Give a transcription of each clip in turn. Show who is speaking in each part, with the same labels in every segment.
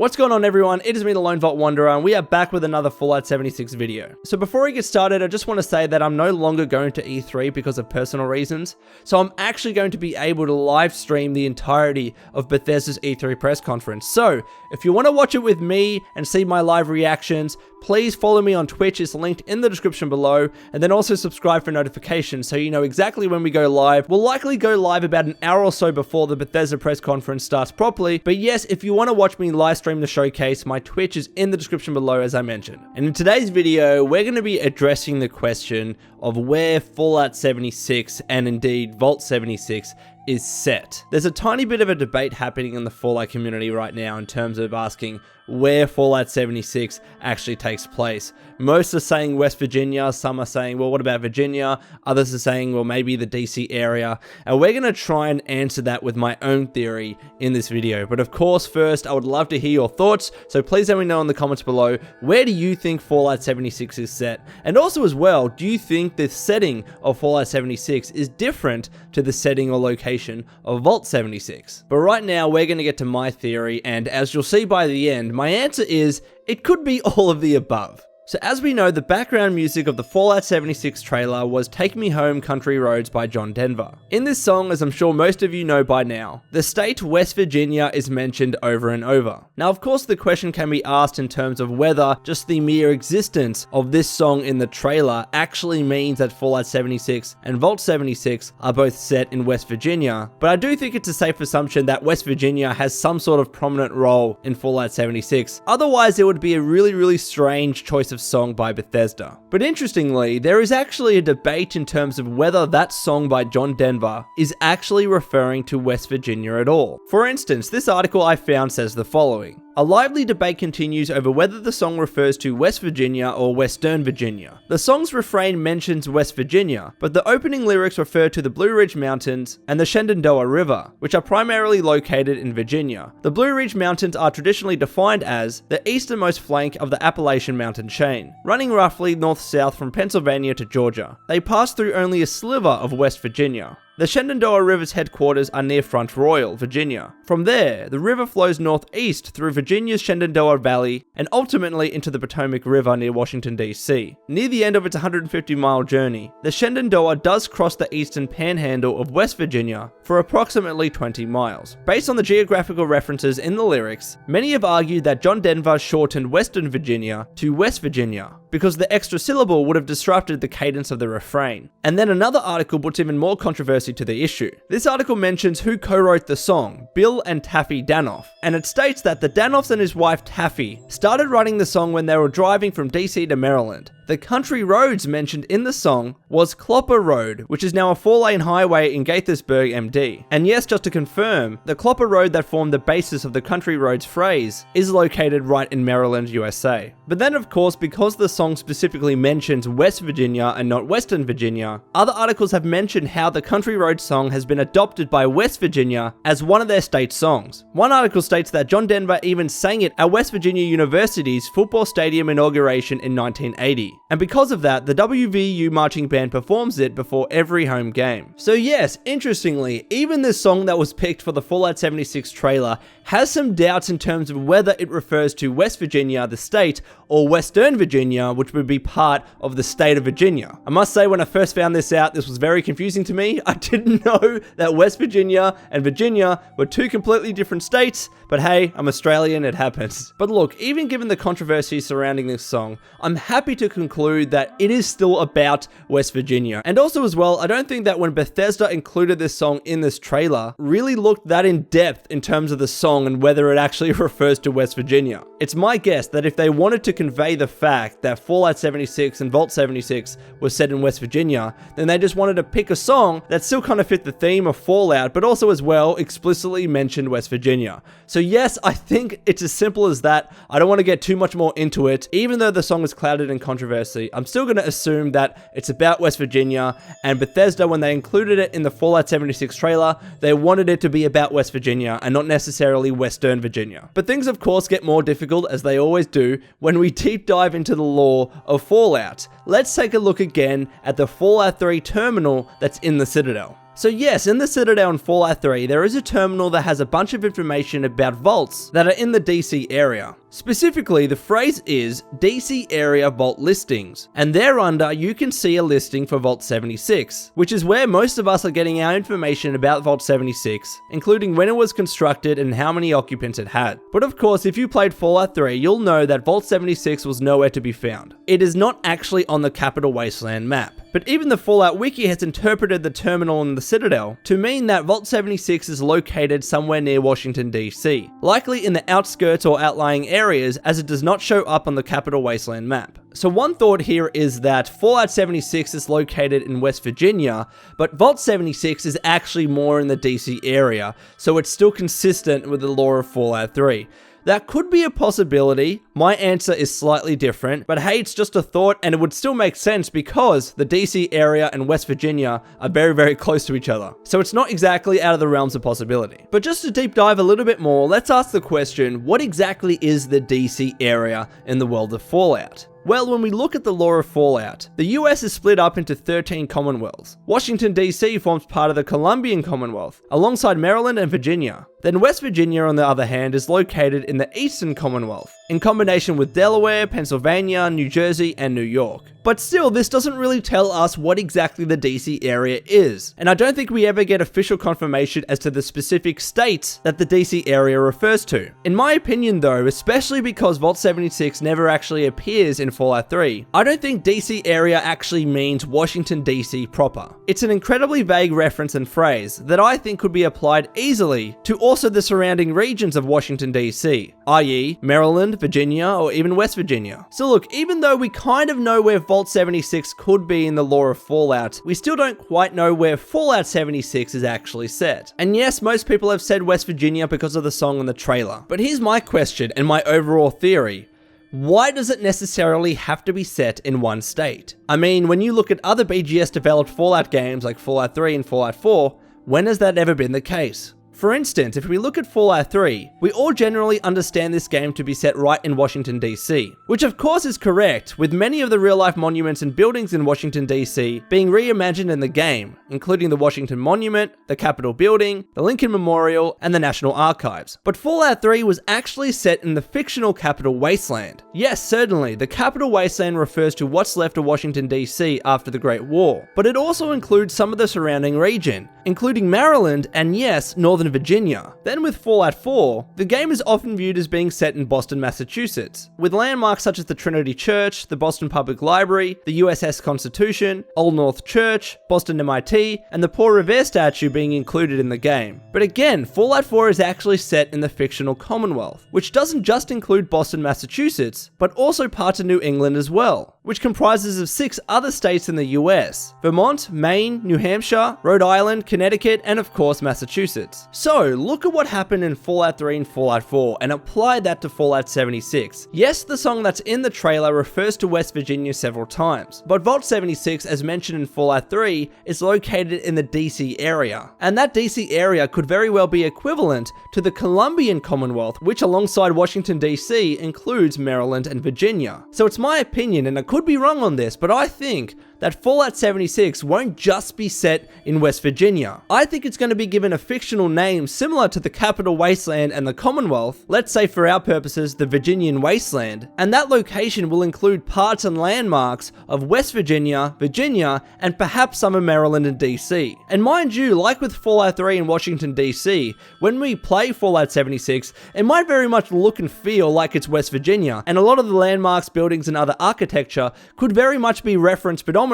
Speaker 1: What's going on, everyone? It is me, the Lone Vault Wanderer, and we are back with another Fallout 76 video. So before we get started, I just want to say that I'm no longer going to E3 because of personal reasons, so I'm actually going to be able to live stream the entirety of Bethesda's E3 press conference. So if you want to watch it with me and see my live reactions, please follow me on Twitch. It's linked in the description below, and then also subscribe for notifications so you know exactly when we go live. We'll likely go live about an hour or so before the Bethesda press conference starts properly, but yes, if you want to watch me live stream the showcase, my Twitch is in the description below, as I mentioned. And in today's video, we're going to be addressing the question of where Fallout 76 and indeed Vault 76 is set. There's a tiny bit of a debate happening in the Fallout community right now in terms of asking where Fallout 76 actually takes place. Most are saying West Virginia, some are saying, well, what about Virginia? Others are saying, well, maybe the DC area. And we're going to try and answer that with my own theory in this video. But of course, first, I would love to hear your thoughts, so please let me know in the comments below, where do you think Fallout 76 is set? And also as well, do you think the setting of Fallout 76 is different to the setting or location of Vault 76? But right now, we're going to get to my theory, and as you'll see by the end, my answer is, it could be all of the above. So as we know, the background music of the Fallout 76 trailer was Take Me Home Country Roads by John Denver. In this song, as I'm sure most of you know by now, the state West Virginia is mentioned over and over. Now, of course, the question can be asked in terms of whether just the mere existence of this song in the trailer actually means that Fallout 76 and Vault 76 are both set in West Virginia, but I do think it's a safe assumption that West Virginia has some sort of prominent role in Fallout 76. Otherwise, it would be a really strange choice of song by Bethesda. But interestingly, there is actually a debate in terms of whether that song by John Denver is actually referring to West Virginia at all. For instance, this article I found says the following: a lively debate continues over whether the song refers to West Virginia or Western Virginia. The song's refrain mentions West Virginia, but the opening lyrics refer to the Blue Ridge Mountains and the Shenandoah River, which are primarily located in Virginia. The Blue Ridge Mountains are traditionally defined as the easternmost flank of the Appalachian Mountain chain, running roughly north-south from Pennsylvania to Georgia. They pass through only a sliver of West Virginia. The Shenandoah River's headquarters are near Front Royal, Virginia. From there, the river flows northeast through Virginia's Shenandoah Valley and ultimately into the Potomac River near Washington, D.C. Near the end of its 150-mile journey, the Shenandoah does cross the eastern panhandle of West Virginia for approximately 20 miles. Based on the geographical references in the lyrics, many have argued that John Denver shortened Western Virginia to West Virginia because the extra syllable would have disrupted the cadence of the refrain. And then another article puts even more controversy to the issue. This article mentions who co-wrote the song, Bill and Taffy Danoff, and it states that the Danoffs and his wife Taffy started writing the song when they were driving from DC to Maryland. The country roads mentioned in the song was Clopper Road, which is now a 4-lane highway in Gaithersburg, MD. And yes, just to confirm, the Clopper Road that formed the basis of the country roads phrase is located right in Maryland, USA. But then of course, because the song specifically mentions West Virginia and not Western Virginia, other articles have mentioned how the country road song has been adopted by West Virginia as one of their state songs. One article states that John Denver even sang it at West Virginia University's football stadium inauguration in 1980. And because of that, the WVU marching band performs it before every home game. So yes, interestingly, even this song that was picked for the Fallout 76 trailer has some doubts in terms of whether it refers to West Virginia, the state, or Western Virginia, which would be part of the state of Virginia. I must say, when I first found this out, this was very confusing to me. I didn't know that West Virginia and Virginia were two completely different states, but hey, I'm Australian, it happens. But look, even given the controversy surrounding this song, I'm happy to conclude that it is still about West Virginia. And also as well, I don't think that when Bethesda included this song in this trailer, really looked that in depth in terms of the song and whether it actually refers to West Virginia. It's my guess that if they wanted to convey the fact that Fallout 76 and Vault 76 was set in West Virginia, then they just wanted to pick a song that still kind of fit the theme of Fallout, but also as well explicitly mentioned West Virginia. So yes, I think it's as simple as that. I don't want to get too much more into it. Even though the song is clouded in controversy, I'm still going to assume that it's about West Virginia, and Bethesda, when they included it in the Fallout 76 trailer, they wanted it to be about West Virginia and not necessarily Western Virginia. But things of course get more difficult, as they always do, when we deep dive into the lore of Fallout. Let's take a look again at the Fallout 3 terminal that's in the Citadel. So yes, in the Citadel in Fallout 3, there is a terminal that has a bunch of information about vaults that are in the DC area. Specifically, the phrase is DC Area Vault Listings, and thereunder you can see a listing for Vault 76, which is where most of us are getting our information about Vault 76, including when it was constructed and how many occupants it had. But of course, if you played Fallout 3, you'll know that Vault 76 was nowhere to be found. It is not actually on the Capital Wasteland map. But even the Fallout Wiki has interpreted the terminal in the Citadel to mean that Vault 76 is located somewhere near Washington DC, likely in the outskirts or outlying areas, as it does not show up on the Capital Wasteland map. So one thought here is that Fallout 76 is located in West Virginia, but Vault 76 is actually more in the DC area, so it's still consistent with the lore of Fallout 3. That could be a possibility. My answer is slightly different, but hey, it's just a thought, and it would still make sense because the DC area and West Virginia are very, very close to each other. So it's not exactly out of the realms of possibility. But just to deep dive a little bit more, let's ask the question, what exactly is the DC area in the world of Fallout? Well, when we look at the lore of Fallout, the US is split up into 13 Commonwealths. Washington DC forms part of the Columbian Commonwealth, alongside Maryland and Virginia. Then West Virginia, on the other hand, is located in the Eastern Commonwealth, in combination with Delaware, Pennsylvania, New Jersey, and New York. But still, this doesn't really tell us what exactly the DC area is, and I don't think we ever get official confirmation as to the specific states that the DC area refers to. In my opinion though, especially because Vault 76 never actually appears in Fallout 3, I don't think DC area actually means Washington DC proper. It's an incredibly vague reference and phrase that I think could be applied easily to also the surrounding regions of Washington DC, i.e. Maryland, Virginia, or even West Virginia. So look, even though we kind of know where Vault 76 could be in the lore of Fallout, we still don't quite know where Fallout 76 is actually set. And yes, most people have said West Virginia because of the song and the trailer. But here's my question and my overall theory. Why does it necessarily have to be set in one state? I mean, when you look at other BGS developed Fallout games like Fallout 3 and Fallout 4, when has that ever been the case? For instance, if we look at Fallout 3, we all generally understand this game to be set right in Washington DC, which of course is correct, with many of the real-life monuments and buildings in Washington DC being reimagined in the game, including the Washington Monument, the Capitol Building, the Lincoln Memorial, and the National Archives. But Fallout 3 was actually set in the fictional Capital Wasteland. Yes, certainly, the Capital Wasteland refers to what's left of Washington DC after the Great War, but it also includes some of the surrounding region, including Maryland and yes, Northern Virginia. Then with Fallout 4, the game is often viewed as being set in Boston, Massachusetts, with landmarks such as the Trinity Church, the Boston Public Library, the USS Constitution, Old North Church, Boston MIT, and the Paul Revere statue being included in the game. But again, Fallout 4 is actually set in the fictional Commonwealth, which doesn't just include Boston, Massachusetts, but also parts of New England as well, which comprises of 6 other states in the US: Vermont, Maine, New Hampshire, Rhode Island, Connecticut, and of course Massachusetts. So look at what happened in Fallout 3 and Fallout 4 and apply that to Fallout 76. Yes, the song that's in the trailer refers to West Virginia several times, but Vault 76, as mentioned in Fallout 3, is located in the DC area. And that DC area could very well be equivalent to the Columbian Commonwealth, which alongside Washington DC includes Maryland and Virginia. So it's my opinion, and I could be wrong on this, but I think that Fallout 76 won't just be set in West Virginia. I think it's going to be given a fictional name similar to the Capital Wasteland and the Commonwealth, let's say for our purposes the Virginian Wasteland, and that location will include parts and landmarks of West Virginia, Virginia, and perhaps some of Maryland and DC. And mind you, like with Fallout 3 and Washington DC, when we play Fallout 76, it might very much look and feel like it's West Virginia, and a lot of the landmarks, buildings, and other architecture could very much be referenced predominantly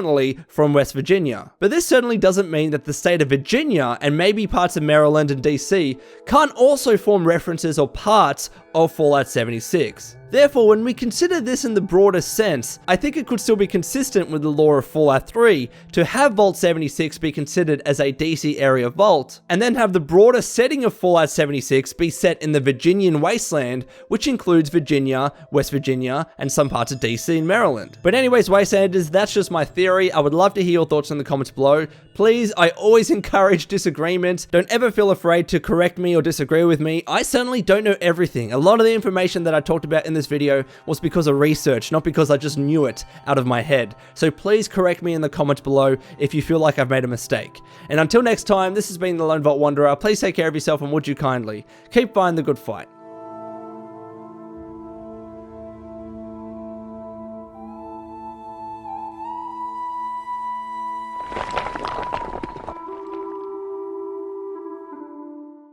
Speaker 1: from West Virginia. But this certainly doesn't mean that the state of Virginia and maybe parts of Maryland and DC can't also form references or parts of Fallout 76. Therefore, when we consider this in the broader sense, I think it could still be consistent with the lore of Fallout 3 to have Vault 76 be considered as a DC area vault, and then have the broader setting of Fallout 76 be set in the Virginian Wasteland, which includes Virginia, West Virginia, and some parts of DC and Maryland. But anyways, Wastelanders, that's just my theory. I would love to hear your thoughts in the comments below. Please, I always encourage disagreement. Don't ever feel afraid to correct me or disagree with me. I certainly don't know everything. A lot of the information that I talked about in this video was because of research, not because I just knew it out of my head. So please correct me in the comments below if you feel like I've made a mistake. And until next time, this has been the Lone Vault Wanderer. Please take care of yourself and would you kindly keep fighting the good fight.